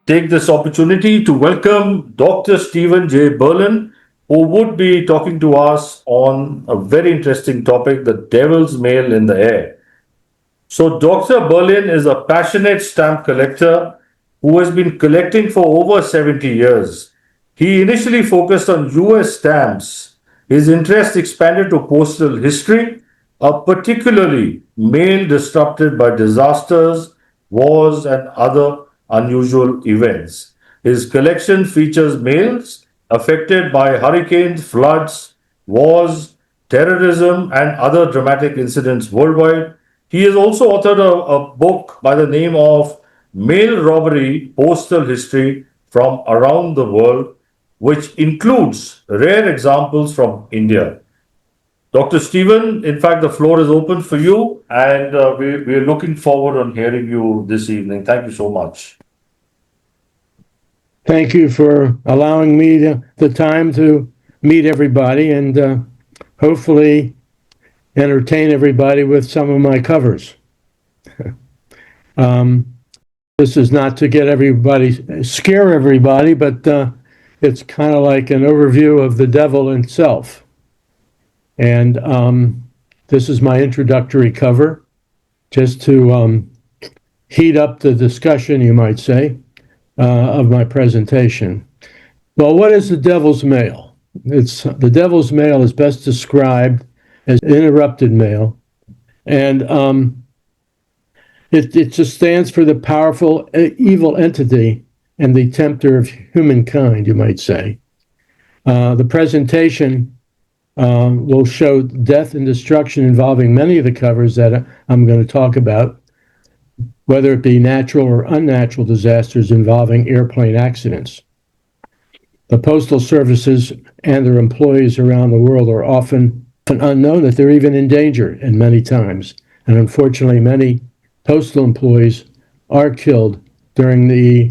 take this opportunity to welcome Dr. Stephen J. Berlin, who would be talking to us on a very interesting topic, the devil's mail in the air. So, Dr. Berlin is a passionate stamp collector who has been collecting for over 70 years. He initially focused on US stamps. His interest expanded to postal history, particularly mail disrupted by disasters, wars, and other unusual events. His collection features mails affected by hurricanes, floods, wars, terrorism, and other dramatic incidents worldwide. He has also authored a book by the name of Mail Robbery Postal History from Around the World, which includes rare examples from India. Dr. Stephen, in fact, the floor is open for you, and we're looking forward on hearing you this evening. Thank you so much. Thank you for allowing me the time to meet everybody and hopefully entertain everybody with some of my covers. This is not to get everybody, scare everybody, but it's kind of like an overview of the devil himself. And this is my introductory cover, just to heat up the discussion, you might say, of my presentation. Well, what is the devil's mail? The devil's mail is best described as interrupted mail, and it just stands for the powerful evil entity and the tempter of humankind, you might say. The presentation will show death and destruction involving many of the covers that I'm going to talk about, whether it be natural or unnatural disasters involving airplane accidents. The postal services and their employees around the world are often unknown that they're even in danger, and many times. And unfortunately, many postal employees are killed during the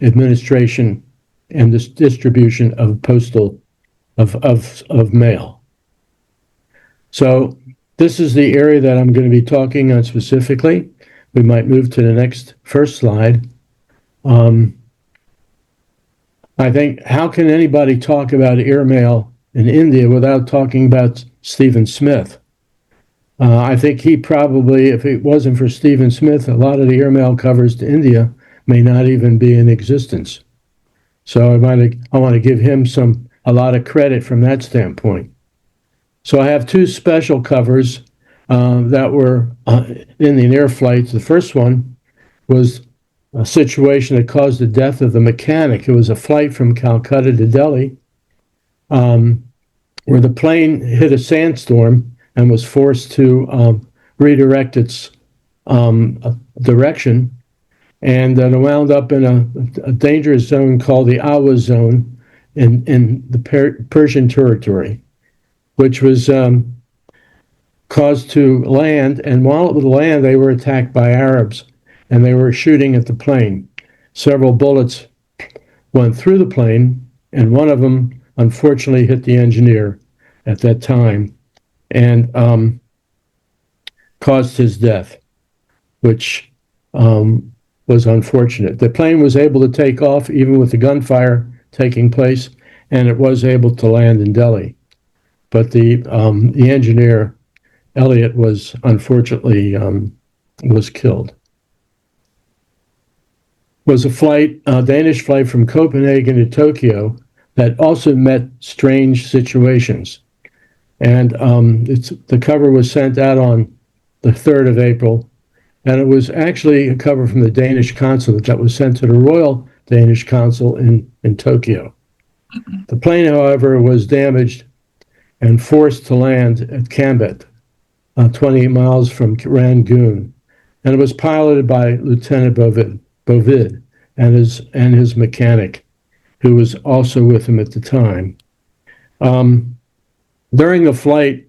administration and this distribution of mail. So this is the area that I'm going to be talking on specifically. We might move to the first slide. I think, how can anybody talk about airmail in India without talking about Stephen Smith? I think he probably, if it wasn't for Stephen Smith, a lot of the airmail covers to India may not even be in existence. So I want to give him a lot of credit from that standpoint. So I have two special covers that were Indian air flights. The first one was a situation that caused the death of the mechanic. It was a flight from Calcutta to Delhi, where the plane hit a sandstorm and was forced to redirect its direction, and it wound up in a dangerous zone called the Awa zone in the Persian territory, which was caused to land. And while it was land, they were attacked by Arabs, and they were shooting at the plane. Several bullets went through the plane, and one of them unfortunately hit the engineer at that time and caused his death, which was unfortunate. The plane was able to take off even with the gunfire taking place, and it was able to land in Delhi. But the engineer, Elliot, was unfortunately was killed. It was a Danish flight from Copenhagen to Tokyo that also met strange situations. And the cover was sent out on the 3rd of April, and it was actually a cover from the Danish consulate that was sent to the Royal Danish Consul in Tokyo. The plane, however, was damaged and forced to land at Cambet, 28 miles from Rangoon, and it was piloted by Lieutenant Bovid and his mechanic, who was also with him at the time. During the flight,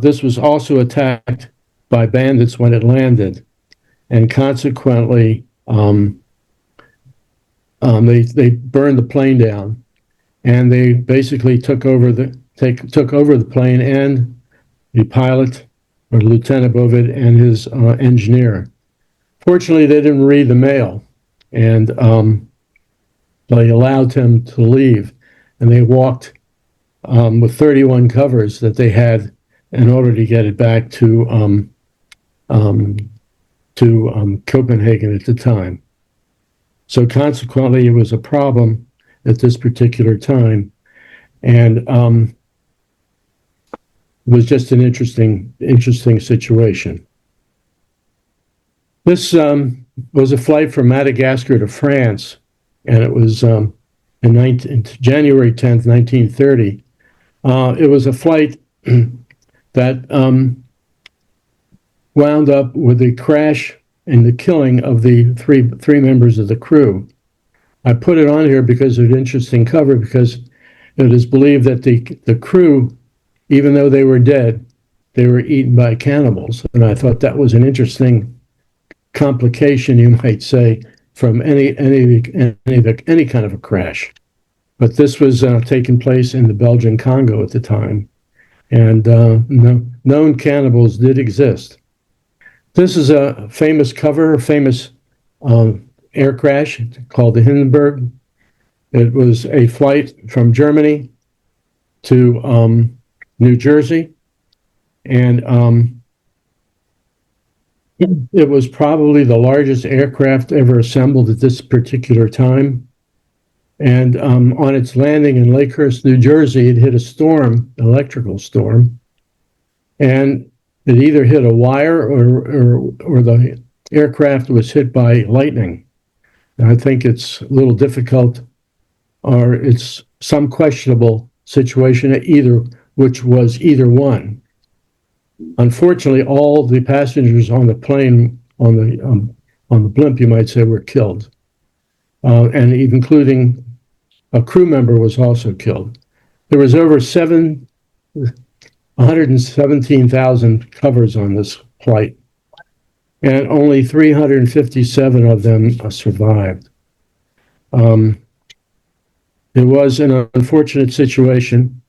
this was also attacked by bandits when it landed, and consequently, they burned the plane down, and they basically took over the plane and the pilot, or Lieutenant Bovid, and his engineer. Fortunately, they didn't read the mail, and they allowed them to leave, and they walked with 31 covers that they had in order to get it back um, to Copenhagen at the time. So consequently, it was a problem at this particular time, and it was just an interesting situation. This was a flight from Madagascar to France, and it was in January 10th, 1930. It was a flight that wound up with the crash and the killing of the three members of the crew. I put it on here because of an interesting cover, because it is believed that the crew, even though they were dead, they were eaten by cannibals, and I thought that was an interesting complication, you might say, from any kind of a crash. But this was taking place in the Belgian Congo at the time, and known cannibals did exist. This is a famous cover, a famous air crash called the Hindenburg. It was a flight from Germany to New Jersey, and it was probably the largest aircraft ever assembled at this particular time. And on its landing in Lakehurst, New Jersey, it hit a storm, electrical storm, and it either hit a wire or the aircraft was hit by lightning. And I think it's a little difficult, or it's some questionable situation, which was either one. Unfortunately, all the passengers on the plane, on the blimp, you might say, were killed, and including a crew member was also killed. There was over 117,000 covers on this flight, and only 357 of them survived. It was an unfortunate situation,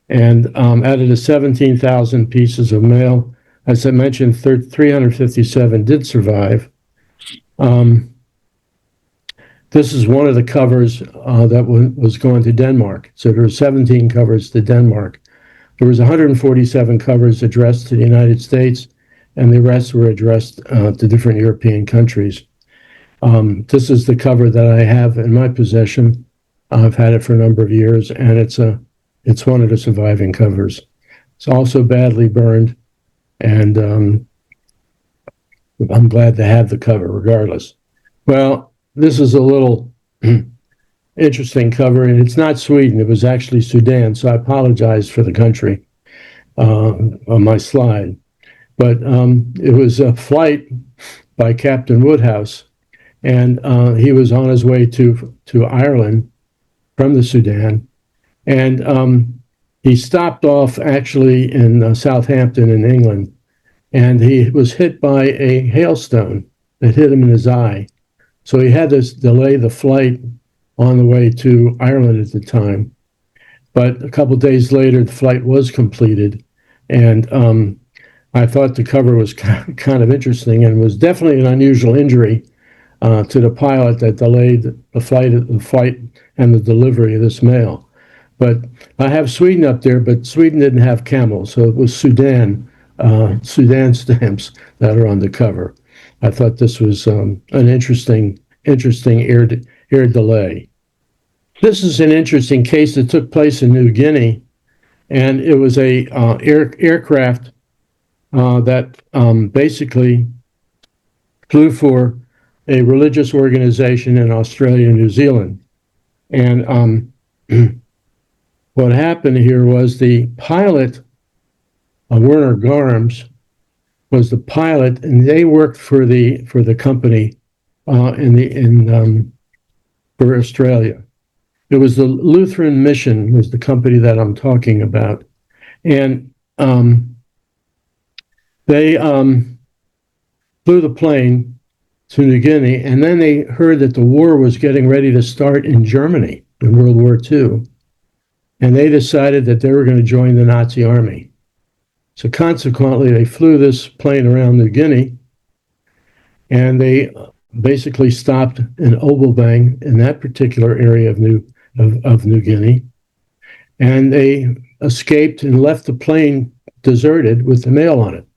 and out of the 17,000 pieces of mail, as I mentioned, 357 did survive. This is one of the covers that was going to Denmark. So there were 17 covers to Denmark. There was 147 covers addressed to the United States, and the rest were addressed to different European countries. This is the cover that I have in my possession. I've had it for a number of years, and it's one of the surviving covers. It's also badly burned, and I'm glad to have the cover regardless. Well, this is a little interesting cover, and it's not Sweden. It was actually Sudan, so I apologize for the country on my slide. But it was a flight by Captain Woodhouse, and he was on his way to Ireland from the Sudan, and he stopped off actually in Southampton in England, and he was hit by a hailstone that hit him in his eye. So he had to delay the flight on the way to Ireland at the time. But a couple of days later, the flight was completed, and I thought the cover was kind of interesting, and was definitely an unusual injury to the pilot that delayed the flight and the delivery of this mail. But I have Sweden up there, but Sweden didn't have camels, so it was Sudan stamps that are on the cover. I thought this was an interesting air delay. This is an interesting case that took place in New Guinea, and it was a aircraft that basically flew for a religious organization in Australia and New Zealand. And what happened here was the pilot, Werner Garms, was the pilot, and they worked for the company for Australia. It was the Lutheran Mission was the company that I'm talking about, and they flew the plane to New Guinea, and then they heard that the war was getting ready to start in Germany in World War II, and they decided that they were going to join the Nazi army. So consequently, they flew this plane around New Guinea, and they basically stopped in Obalbang in that particular area of New Guinea, and they escaped and left the plane deserted with the mail on it.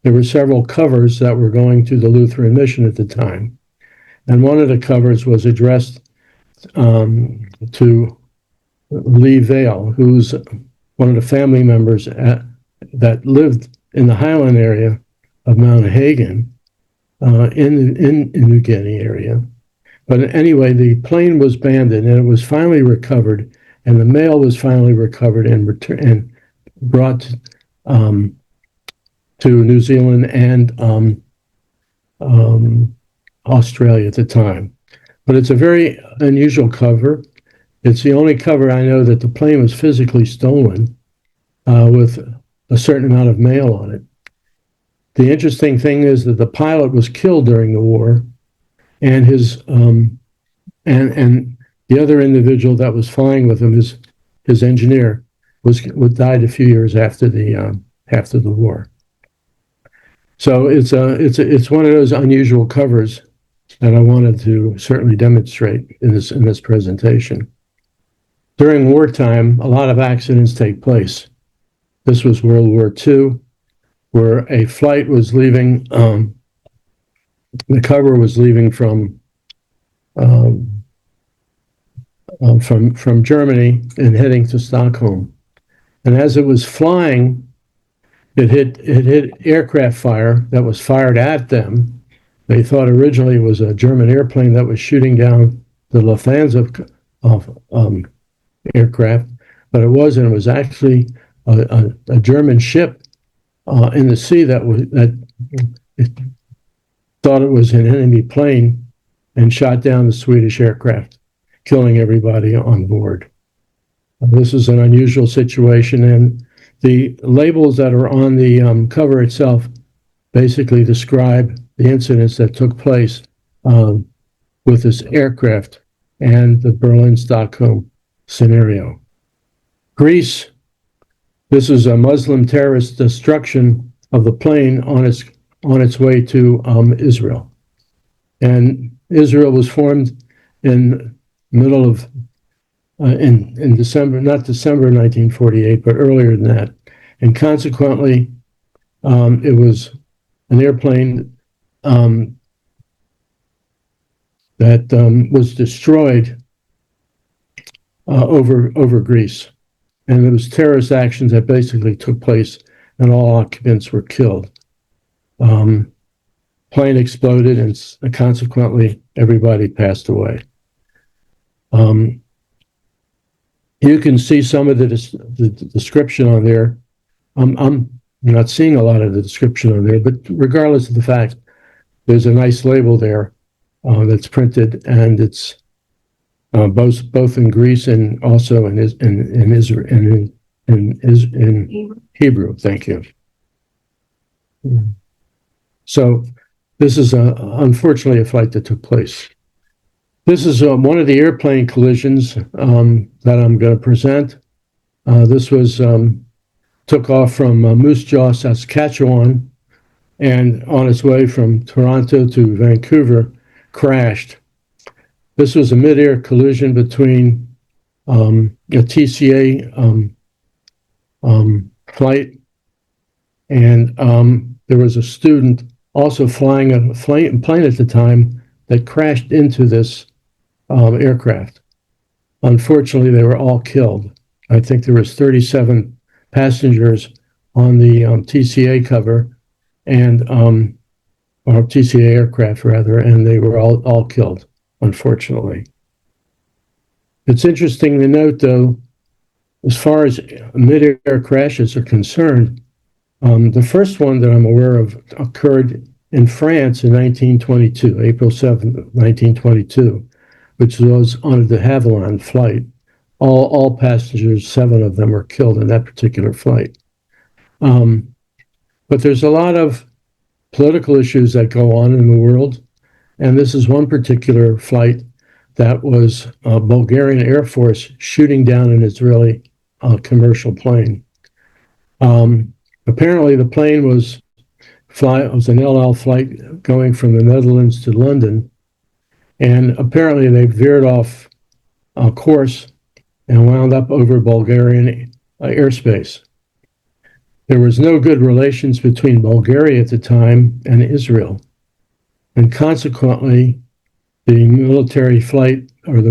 There were several covers that were going to the Lutheran mission at the time, and one of the covers was addressed to Lee Vale, who's one of the family members that lived in the highland area of Mount Hagen in New Guinea area. But anyway, the plane was abandoned and it was finally recovered, and the mail was finally recovered and brought to New Zealand and Australia at the time. But it's a very unusual cover. It's the only cover I know that the plane was physically stolen with a certain amount of mail on it. The interesting thing is that the pilot was killed during the war, and his and the other individual that was flying with him, his engineer, was died a few years after the war. So it's one of those unusual covers that I wanted to certainly demonstrate in this presentation. During wartime, a lot of accidents take place. This was World War II, where a flight was leaving. The cover was leaving from Germany and heading to Stockholm, and as it was flying, it hit aircraft fire that was fired at them. They thought originally it was a German airplane that was shooting down the Lufthansa aircraft, but it wasn't. It was actually a German ship in the sea that thought it was an enemy plane and shot down the Swedish aircraft, killing everybody on board. This is an unusual situation, and the labels that are on the cover itself basically describe the incidents that took place with this aircraft and the Berlin-Stockholm scenario. Greece, this is a Muslim terrorist destruction of the plane on its way to Israel. And Israel was formed in middle of in December, not December 1948, but earlier than that. And consequently, it was an airplane that was destroyed over Greece. And it was terrorist actions that basically took place, and all occupants were killed. Plane exploded, and consequently, everybody passed away. You can see some of the description on there. I'm not seeing a lot of the description on there, but regardless of the fact, there's a nice label there that's printed, and it's both in Greece and also in Israel in Hebrew. Thank you. So this is unfortunately a flight that took place. This is one of the airplane collisions that I'm going to present. This was took off from Moose Jaw, Saskatchewan, and on its way from Toronto to Vancouver, crashed. This was a mid-air collision between a TCA flight, and there was a student also flying a plane at the time that crashed into this aircraft. Unfortunately, they were all killed. I think there was 37 passengers on the TCA cover, and or TCA aircraft rather, and they were all killed, unfortunately. It's interesting to note, though, as far as mid-air crashes are concerned, the first one that I'm aware of occurred in France in 1922, April 7th, 1922, which was on a de Havilland flight. All passengers, 7 of them, were killed in that particular flight. But there's a lot of political issues that go on in the world, and this is one particular flight that was Bulgarian Air Force shooting down an Israeli commercial plane. Apparently, the plane was flight. It was an LL flight going from the Netherlands to London, and apparently they veered off course and wound up over Bulgarian airspace. There was no good relations between Bulgaria at the time and Israel, and consequently, the military flight or the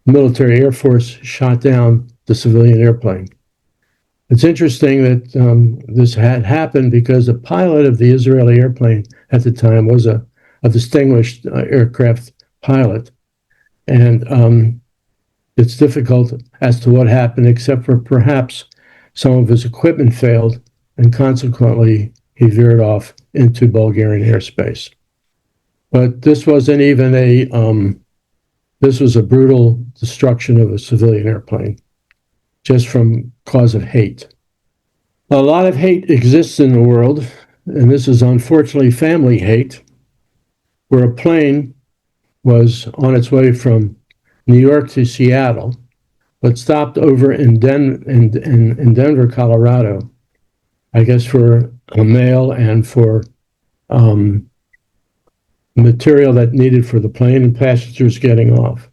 military Air Force shot down the civilian airplane. It's interesting that this had happened because the pilot of the Israeli airplane at the time was a distinguished aircraft pilot. And it's difficult as to what happened, except for perhaps some of his equipment failed, and consequently, he veered off into Bulgarian airspace. But this wasn't even this was a brutal destruction of a civilian airplane, just from cause of hate. A lot of hate exists in the world, and this is unfortunately family hate, where a plane was on its way from New York to Seattle, but stopped over in Denver, Colorado, I guess for a mail and for material that needed for the plane and passengers getting off.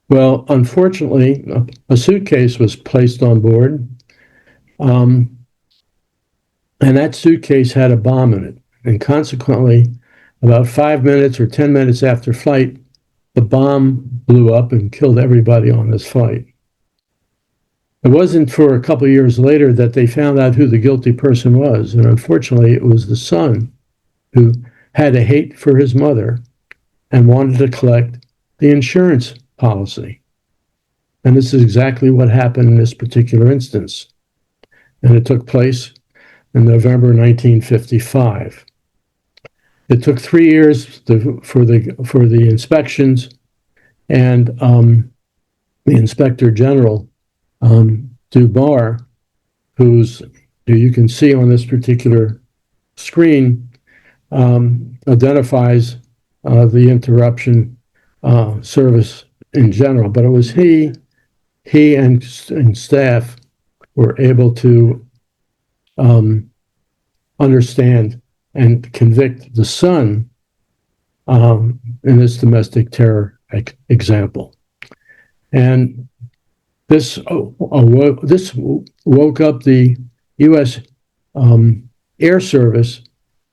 Well, unfortunately, a suitcase was placed on board, and that suitcase had a bomb in it. And consequently, about 5 minutes or 10 minutes after flight, the bomb blew up and killed everybody on this flight. It wasn't for a couple of years later that they found out who the guilty person was. And unfortunately, it was the son who had a hate for his mother and wanted to collect the insurance policy. And this is exactly what happened in this particular instance. And it took place in November 1955. It took 3 years for the inspections, and the Inspector General, Dubar, who you can see on this particular screen, identifies the interruption service in general. But it was he and staff were able to understand and convict the son in this domestic terror example. And this woke up the U.S. Air Service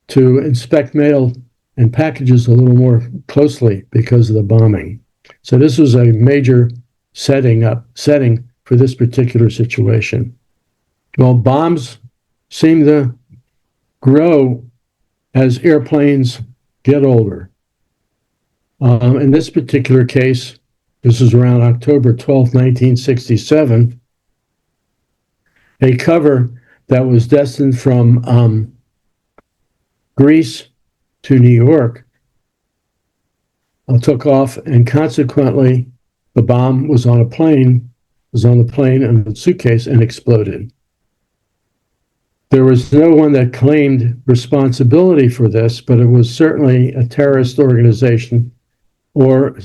to inspect mail and packages a little more closely because of the bombing. So this was a major setting for this particular situation. Well, bombs seem to grow as airplanes get older. In this particular case, this is around October 12, 1967, a cover that was destined from Greece to New York took off, and consequently, the bomb was on the plane and the suitcase and exploded. There was no one that claimed responsibility for this, but it was certainly a terrorist organization or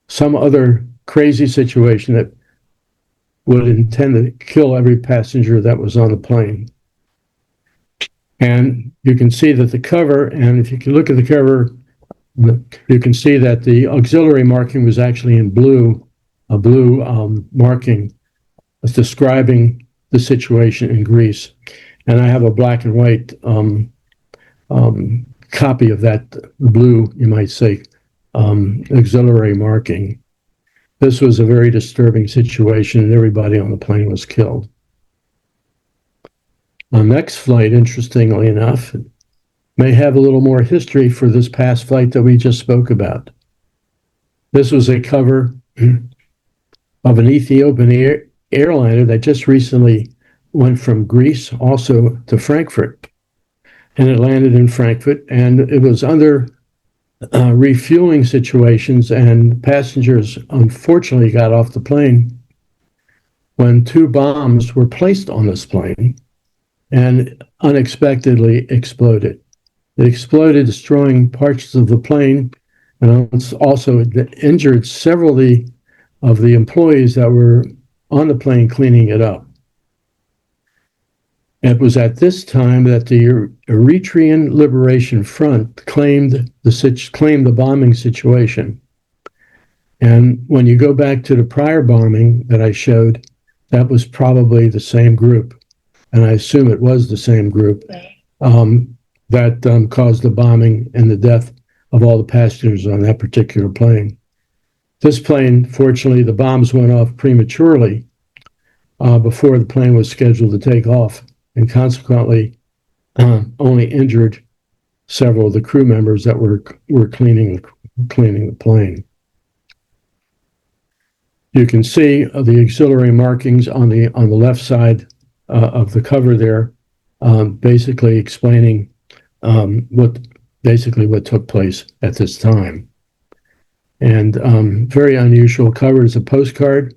some other crazy situation that would intend to kill every passenger that was on the plane. And you can see that the cover, and if you can look at the cover, you can see that the auxiliary marking was actually in blue, a blue marking describing the situation in Greece. And I have a black and white copy of that blue, you might say, auxiliary marking. This was a very disturbing situation, and everybody on the plane was killed. The next flight, interestingly enough, may have a little more history for this past flight that we just spoke about. This was a cover of an Ethiopian airliner that just recently went from Greece also to Frankfurt. And it landed in Frankfurt, and it was under refueling situations, and passengers unfortunately got off the plane when 2 bombs were placed on this plane and unexpectedly exploded. It exploded, destroying parts of the plane, and also injured several of the employees that were on the plane cleaning it up. It was at this time that the Eritrean Liberation Front claimed the bombing situation. And when you go back to the prior bombing that I showed, that was probably the same group. And I assume it was the same group that caused the bombing and the death of all the passengers on that particular plane. This plane, fortunately, the bombs went off prematurely before the plane was scheduled to take off, and consequently only injured several of the crew members that were cleaning the plane. You can see the auxiliary markings on the left side of the cover there, basically explaining what took place at this time. And very unusual cover is a postcard,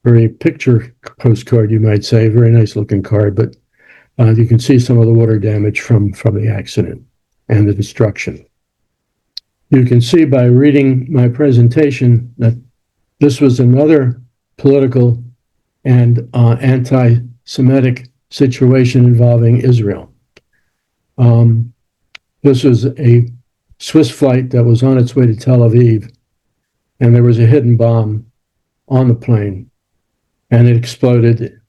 very picture postcard, you might say, very nice looking card, but you can see some of the water damage from the accident and the destruction. You can see by reading my presentation that this was another political and anti-Semitic situation involving Israel. This was a Swiss flight that was on its way to Tel Aviv, and there was a hidden bomb on the plane, and it exploded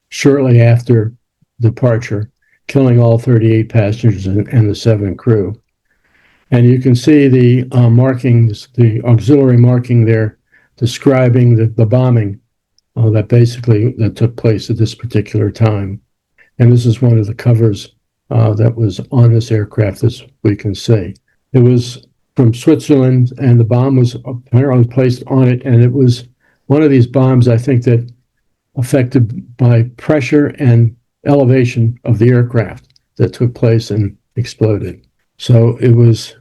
shortly after departure, killing all 38 passengers and the 7 crew. And you can see the markings, the auxiliary marking there, describing the bombing that took place at this particular time. And this is one of the covers that was on this aircraft, as we can see. It was from Switzerland, and the bomb was apparently placed on it, and it was one of these bombs, I think, that affected by pressure and elevation of the aircraft that took place and exploded. So it was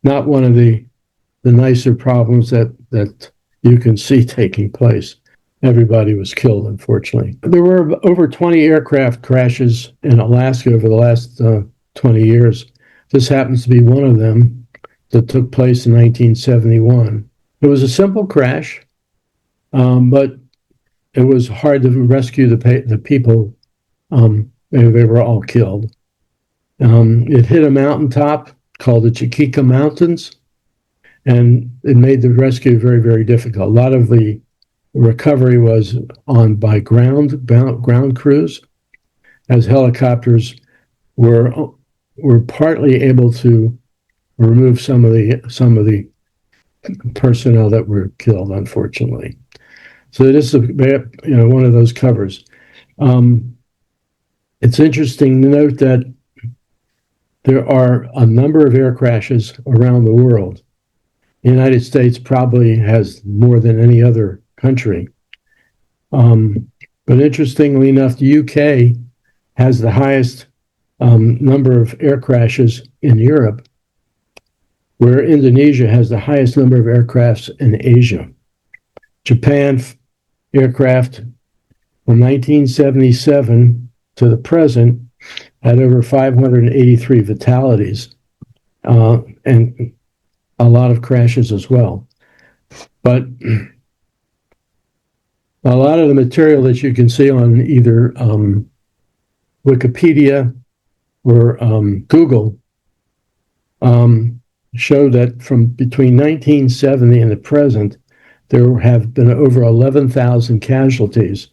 not one of the nicer problems that you can see taking place. Everybody was killed, unfortunately. There were over 20 aircraft crashes in Alaska over the last 20 years. This happens to be one of them that took place in 1971. It was a simple crash, but it was hard to rescue the people. They were all killed. It hit a mountaintop called the Chiquita Mountains, and it made the rescue very, very difficult. A lot of the recovery was by ground crews, as helicopters were partly able to remove some of the personnel that were killed, unfortunately. So this is one of those covers. It's interesting to note that there are a number of air crashes around the world. The United States probably has more than any other country. But interestingly enough, the UK has the highest number of air crashes in Europe, where Indonesia has the highest number of aircrafts in Asia. Japan aircraft from 1977 to the present had over 583 fatalities and a lot of crashes as well. But a lot of the material that you can see on either Wikipedia or Google show that from between 1970 and the present, there have been over 11,000 casualties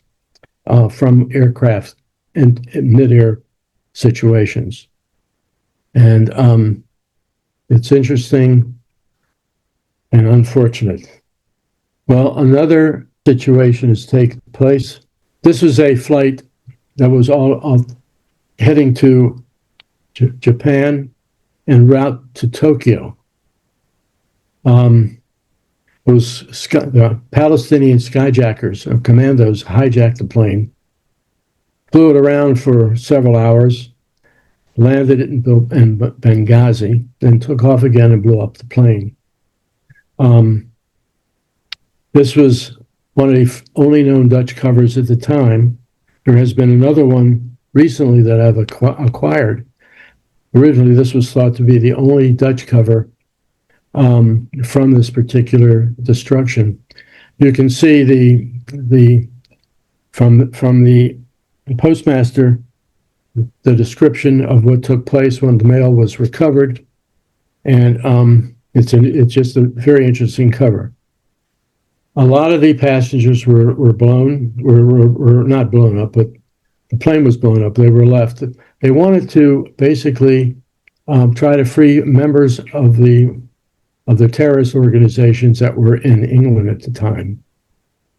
from aircraft in mid-air situations. And it's interesting and unfortunate. Well, another situation has taken place. This was a flight that was all heading to Japan en route to Tokyo. It was the Palestinian skyjackers or commandos hijacked the plane, flew it around for several hours, landed it in Benghazi, then took off again and blew up the plane. This was one of the only known Dutch covers at the time. There has been another one recently that I've acquired. Originally, this was thought to be the only Dutch cover from this particular destruction. You can see from the postmaster the description of what took place when the mail was recovered, and it's just a very interesting cover. A lot of the passengers were not blown up, but the plane was blown up. They were left. They wanted to basically try to free members of the terrorist organizations that were in England at the time,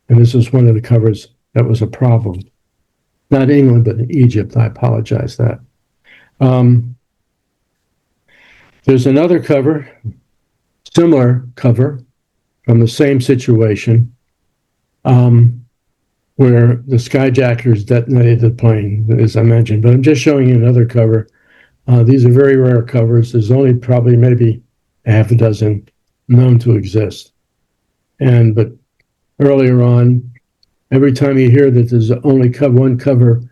and this was one of the covers that was a problem. Not England, but Egypt. I apologize that. There's another cover, similar cover from the same situation, where the skyjackers detonated the plane, as I mentioned. But I'm just showing you another cover. These are very rare covers. There's only probably maybe a half a dozen known to exist. But earlier on, every time you hear that there's only one cover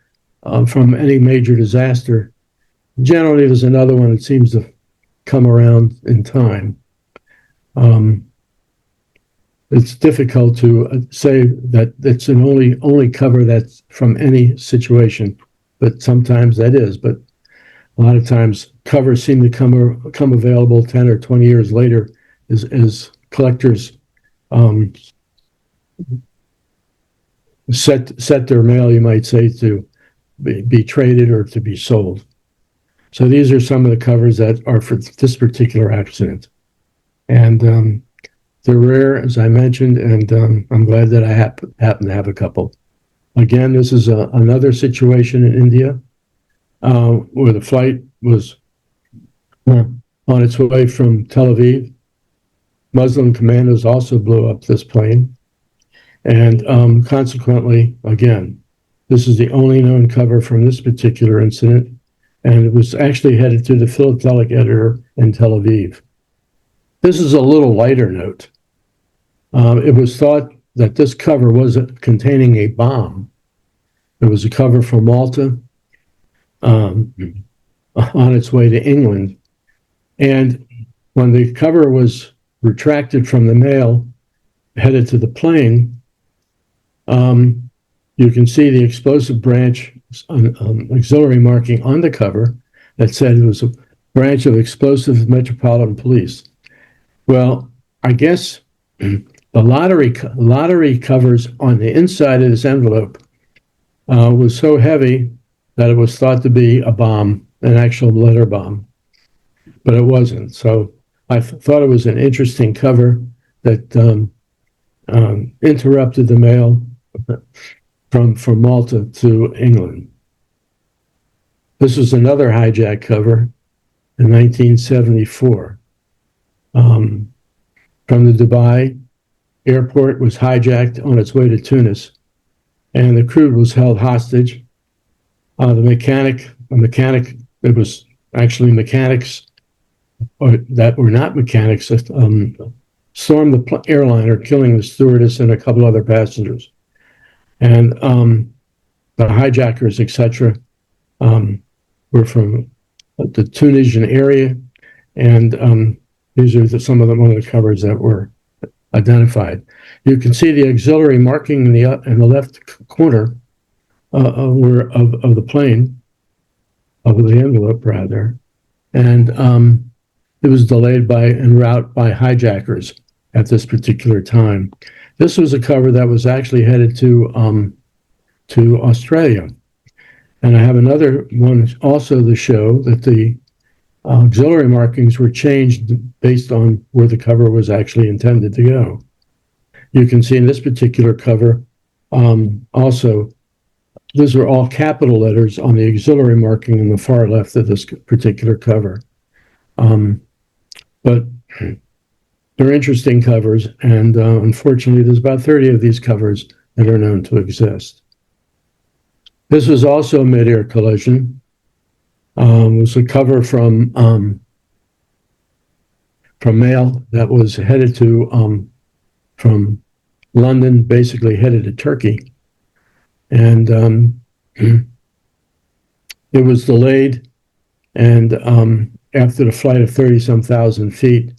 from any major disaster, generally there's another one that seems to come around in time. It's difficult to say that it's an only cover that's from any situation, but sometimes that is. But a lot of times covers seem to come available 10 or 20 years later as collectors set their mail, you might say, to be traded or to be sold. So these are some of the covers that are for this particular accident. And they're rare, as I mentioned, and I'm glad that I happen to have a couple. Again, this is another situation in India where the flight was on its way from Tel Aviv. Muslim commandos also blew up this plane. And consequently, again, this is the only known cover from this particular incident, and it was actually headed to the philatelic editor in Tel Aviv. This is a little lighter note. It was thought that this cover was containing a bomb. It was a cover from Malta on its way to England. And when the cover was retracted from the mail, headed to the plane, you can see the explosive branch auxiliary marking on the cover that said it was a branch of Explosive Metropolitan Police. Well, I guess the lottery covers on the inside of this envelope was so heavy that it was thought to be a bomb, an actual letter bomb, but it wasn't. So I thought it was an interesting cover that interrupted the mail from Malta to England. This was another hijack cover in 1974. From the Dubai airport was hijacked on its way to Tunis, and the crew was held hostage. The mechanic, it was actually mechanics that were not mechanics, stormed the airliner, killing the stewardess and a couple other passengers. And the hijackers, etc., were from the Tunisian area, and these are one of the covers that were identified. You can see the auxiliary marking in the left corner of the plane, of the envelope rather, and it was delayed en route by hijackers at this particular time. This was a cover that was actually headed to Australia. And I have another one also to show that the auxiliary markings were changed based on where the cover was actually intended to go. You can see in this particular cover also, these are all capital letters on the auxiliary marking in the far left of this particular cover. But they're interesting covers, and unfortunately, there's about 30 of these covers that are known to exist. This was also a mid-air collision. It was a cover from mail that was headed to from London, basically headed to Turkey, and it was delayed. And after the flight of 30-some thousand feet,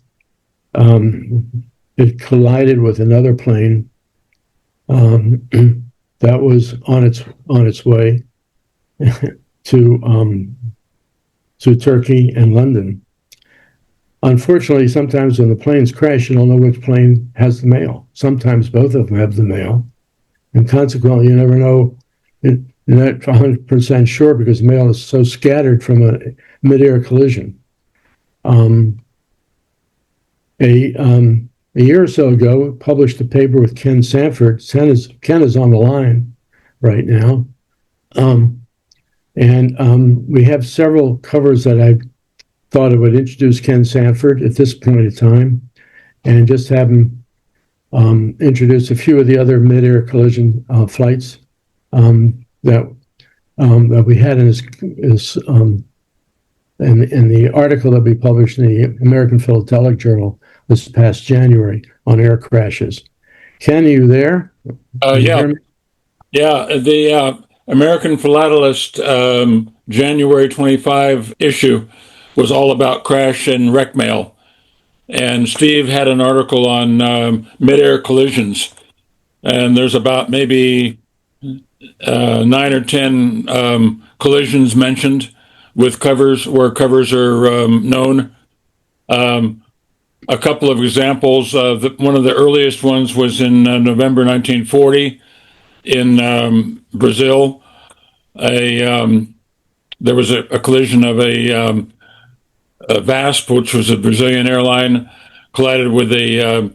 it collided with another plane that was on its way, to Turkey and London. Unfortunately, sometimes when the planes crash, you don't know which plane has the mail. Sometimes both of them have the mail, and consequently, you never know. You're not 100% sure because the mail is so scattered from a mid-air collision. A year or so ago, we published a paper with Ken Sanford. Ken is on the line right now. We have several covers that I thought I would introduce Ken Sanford at this point in time and just have him introduce a few of the other mid-air collision flights that we had in the article that we published in the American Philatelic Journal this past January on air crashes. Ken, are you there? Yeah. The American Philatelist January 25 issue was all about crash and wreck mail. And Steve had an article on mid-air collisions. And there's about maybe 9 or 10 collisions mentioned with covers where covers are known. A couple of examples. One of the earliest ones was in November 1940 in Brazil. There was a collision of a VASP, which was a Brazilian airline, collided with a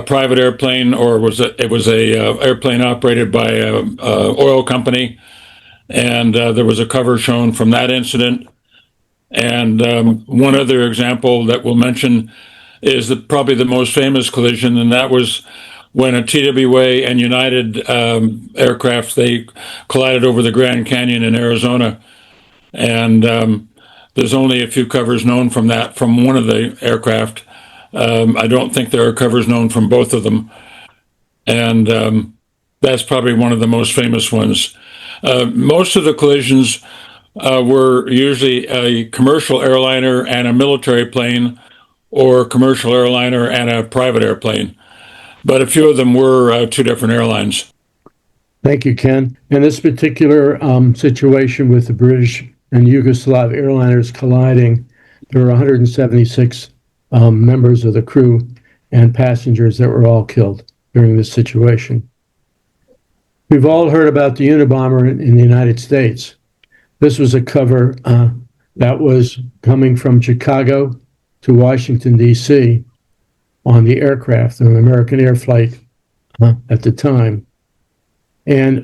private airplane, or it was a airplane operated by a oil company, and there was a cover shown from that incident. And one other example that we'll mention is probably the most famous collision, and that was when a TWA and United aircraft, they collided over the Grand Canyon in Arizona. And there's only a few covers known from one of the aircraft. I don't think there are covers known from both of them. And that's probably one of the most famous ones. Most of the collisions were usually a commercial airliner and a military plane, or commercial airliner and a private airplane. But a few of them were two different airlines. Thank you, Ken. In this particular situation with the British and Yugoslav airliners colliding, there were 176 members of the crew and passengers that were all killed during this situation. We've all heard about the Unabomber in the United States. This was a cover that was coming from Chicago to Washington, D.C. on the aircraft, an American Air flight at the time. And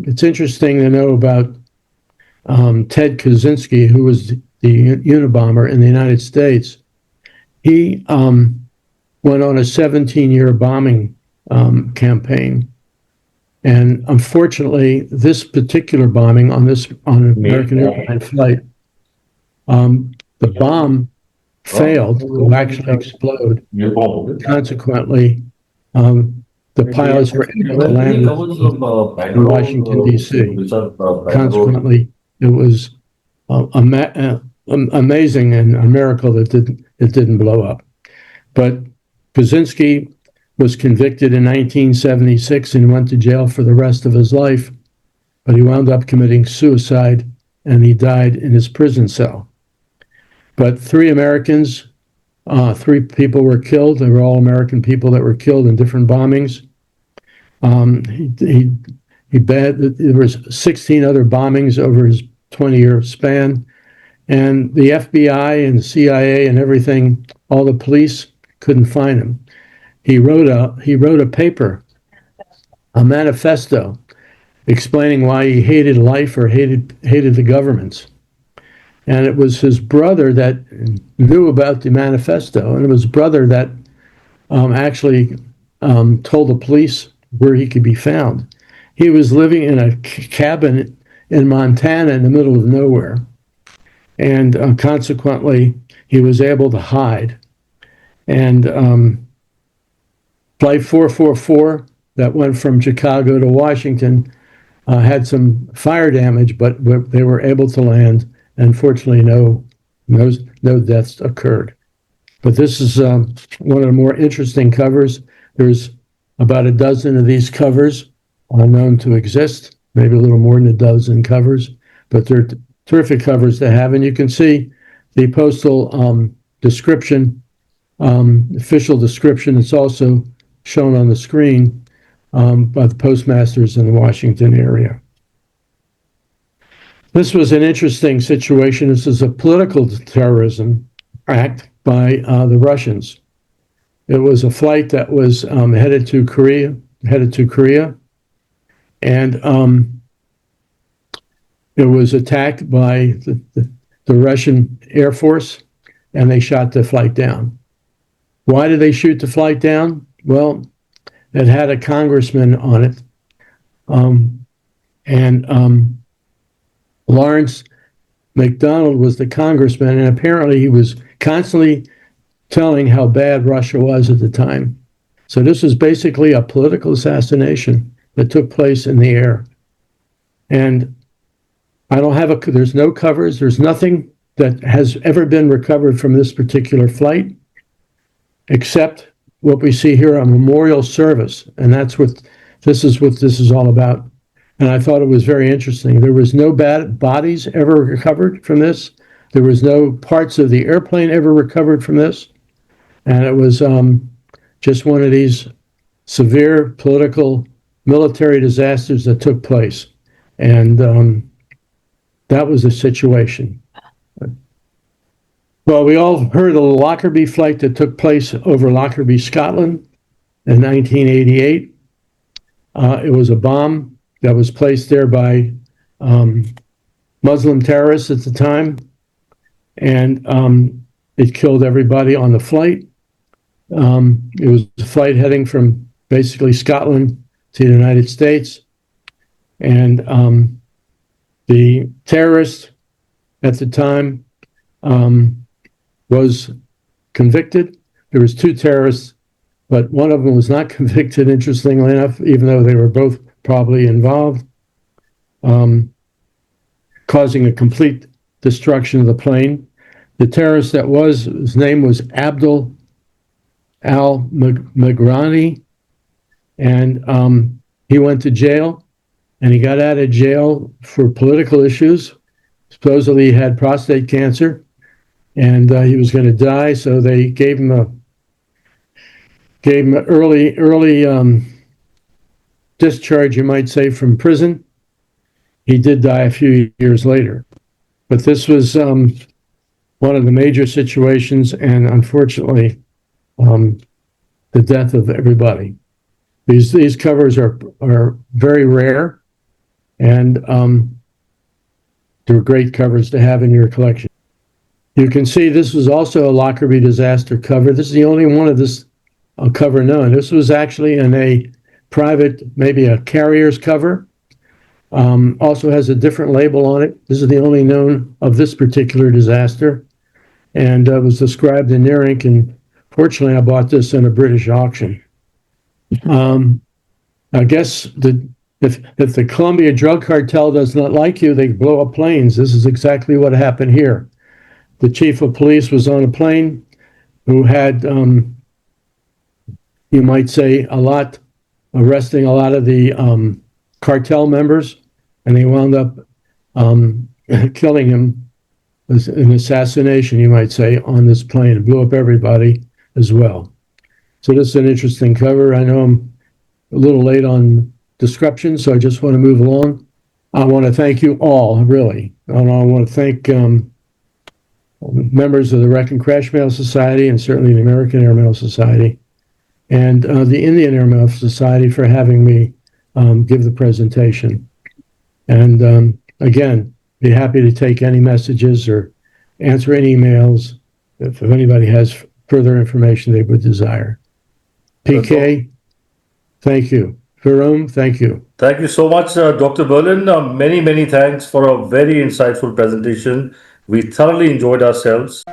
it's interesting to know about Ted Kaczynski, who was the Unabomber in the United States. He went on a 17-year bombing campaign. And unfortunately, this particular bombing on an American airline flight, the bomb failed to actually explode. Consequently, the pilots were able to land in Washington, D.C. Consequently, it was amazing and a miracle that it didn't blow up. But Kaczynski was convicted in 1976 and went to jail for the rest of his life, but he wound up committing suicide and he died in his prison cell. But three people were killed. They were all American people that were killed in different bombings. There was 16 other bombings over his 20-year span, and the FBI and the CIA and everything, all the police couldn't find him. He wrote a paper, a manifesto, explaining why he hated life or hated the governments. And it was his brother that knew about the manifesto, and it was his brother that actually told the police where he could be found. He was living in a cabin in Montana in the middle of nowhere, and consequently, he was able to hide. And Flight 444 that went from Chicago to Washington had some fire damage, but they were able to land. And fortunately, no deaths occurred. But this is one of the more interesting covers. There's about a dozen of these covers known to exist, maybe a little more than a dozen covers. but they're terrific covers to have. And you can see the postal description, official description. It's also shown on the screen by the postmasters in the Washington area. This was an interesting situation. This is a political terrorism act by the Russians. It was a flight that was headed to Korea, and it was attacked by the Russian Air Force, and they shot the flight down. Why did they shoot the flight down? Well, it had a congressman on it, and Lawrence McDonald was the congressman, and apparently he was constantly telling how bad Russia was at the time. So this was basically a political assassination that took place in the air. And there's no covers, there's nothing that has ever been recovered from this particular flight, except what we see here, a memorial service. And that's what this is all about. And I thought it was very interesting. There was no bodies ever recovered from this. There was no parts of the airplane ever recovered from this. And it was just one of these severe political military disasters that took place. And that was the situation. Well, we all heard of the Lockerbie flight that took place over Lockerbie, Scotland in 1988. It was a bomb that was placed there by Muslim terrorists at the time, and it killed everybody on the flight. It was a flight heading from basically Scotland to the United States, and the terrorist at the time was convicted. There was two terrorists, but one of them was not convicted, interestingly enough, even though they were both probably involved, causing a complete destruction of the plane. The terrorist his name was Abdul al-Magrani, and he went to jail, and he got out of jail for political issues. Supposedly he had prostate cancer, and he was going to die, so they gave him an early discharge, you might say, from prison. He did die a few years later. But this was one of the major situations, and unfortunately, the death of everybody. These covers are very rare, and they're great covers to have in your collection. You can see this was also a Lockerbie disaster cover. This is the only one of this cover known. This was actually in a private, maybe a carrier's cover. Also has a different label on it. This is the only known of this particular disaster, and was described in near ink. And fortunately, I bought this in a British auction. I guess if the Colombia drug cartel does not like you, they blow up planes. This is exactly what happened here. The chief of police was on a plane who had, you might say, arresting a lot of the cartel members, and they wound up killing him. It was an assassination, you might say, on this plane. It blew up everybody as well. So this is an interesting cover. I know I'm a little late on description, so I just want to move along. I want to thank you all, really. And I want to thank members of the Wreck and Crash Mail Society, and certainly the American Airmail Society, and the Indian Airmail Society for having me give the presentation. And again, be happy to take any messages or answer any emails if anybody has further information they would desire. PK, thank you. Jerome, thank you. Thank you so much, Dr. Berlin. Many thanks for a very insightful presentation. We thoroughly enjoyed ourselves.